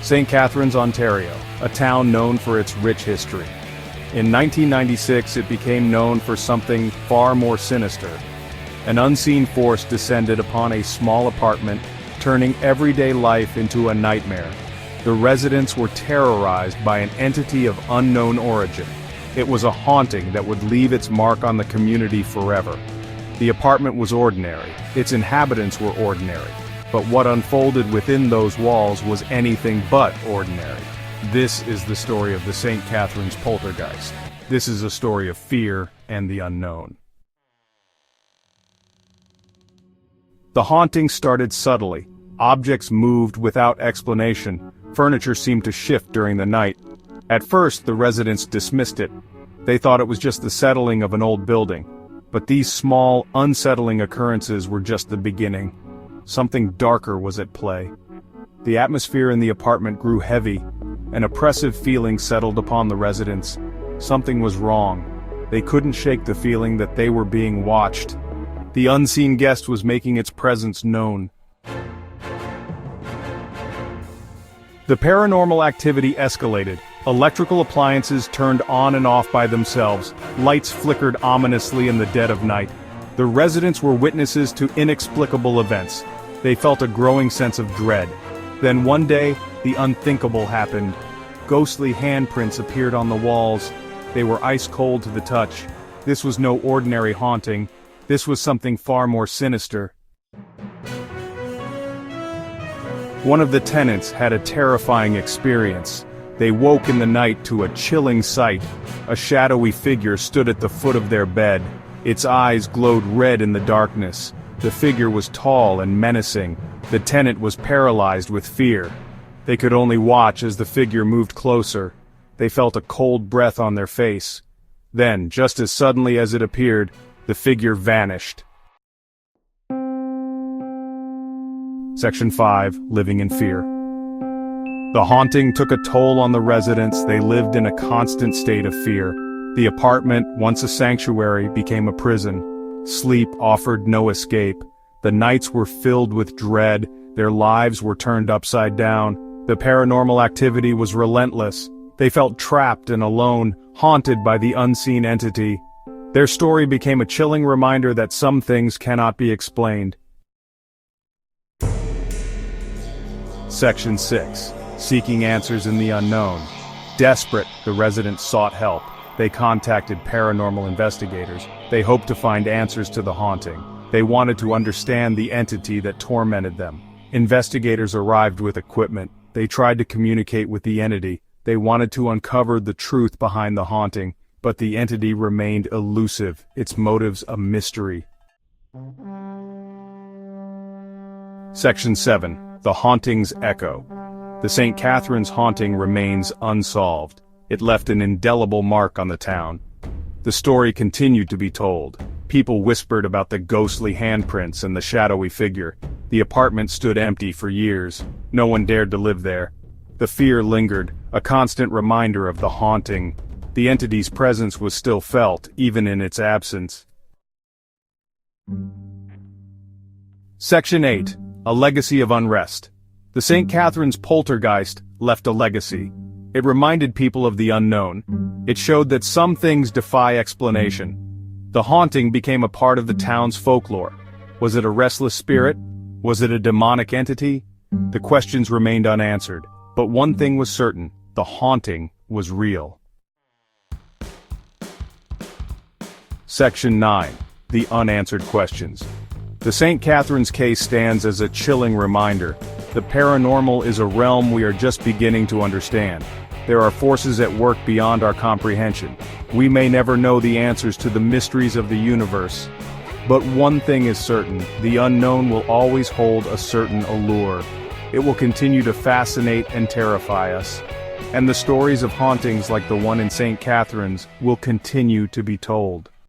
St. Catharines, Ontario, a town known for its rich history. In 1996, it became known for something far more sinister. An unseen force descended upon a small apartment, turning everyday life into a nightmare. The residents were terrorized by an entity of unknown origin. It was a haunting that would leave its mark on the community forever. The apartment was ordinary, its inhabitants were ordinary, but what unfolded within those walls was anything but ordinary. This is the story of the St. Catharines Poltergeist. This is a story of fear and the unknown. The haunting started subtly. Objects moved without explanation. Furniture seemed to shift during the night. At first, the residents dismissed it. They thought it was just the settling of an old building. But these small, unsettling occurrences were just the beginning. Something darker was at play. The atmosphere in the apartment grew heavy. An oppressive feeling settled upon the residents. Something was wrong. They couldn't shake the feeling that they were being watched. The unseen guest was making its presence known. The paranormal activity escalated. Electrical appliances turned on and off by themselves. Lights flickered ominously in the dead of night. The residents were witnesses to inexplicable events. They felt a growing sense of dread. Then one day, the unthinkable happened. Ghostly handprints appeared on the walls. They were ice cold to the touch. This was no ordinary haunting. This was something far more sinister. One of the tenants had a terrifying experience. They woke in the night to a chilling sight. A shadowy figure stood at the foot of their bed. Its eyes glowed red in the darkness. The figure was tall and menacing. The tenant was paralyzed with fear. They could only watch as the figure moved closer. They felt a cold breath on their face. Then, just as suddenly as it appeared, the figure vanished. Section 5. Living in Fear. The haunting took a toll on the residents. They lived in a constant state of fear. The apartment, once a sanctuary, became a prison. Sleep offered no escape. The nights were filled with dread. Their lives were turned upside down. The paranormal activity was relentless. They felt trapped and alone, haunted by the unseen entity. Their story became a chilling reminder that some things cannot be explained. Section 6. Seeking answers in the unknown. Desperate, the residents sought help. They contacted paranormal investigators. They hoped to find answers to the haunting. They wanted to understand the entity that tormented them. Investigators arrived with equipment. They tried to communicate with the entity. They wanted to uncover the truth behind the haunting, but the entity remained elusive, its motives a mystery. Section 7. The Hauntings Echo. The St. Catharines haunting remains unsolved. It left an indelible mark on the town. The story continued to be told. People whispered about the ghostly handprints and the shadowy figure. The apartment stood empty for years. No one dared to live there. The fear lingered, a constant reminder of the haunting. The entity's presence was still felt, even in its absence. Section 8. A Legacy of Unrest. The St. Catharines Poltergeist left a legacy. It reminded people of the unknown. It showed that some things defy explanation. The haunting became a part of the town's folklore. Was it a restless spirit? Was it a demonic entity? The questions remained unanswered. But one thing was certain: the haunting was real. Section 9. The Unanswered Questions. The St. Catharines case stands as a chilling reminder. The paranormal is a realm we are just beginning to understand. There are forces at work beyond our comprehension. We may never know the answers to the mysteries of the universe. But one thing is certain: the unknown will always hold a certain allure. It will continue to fascinate and terrify us. And the stories of hauntings like the one in St. Catharines will continue to be told.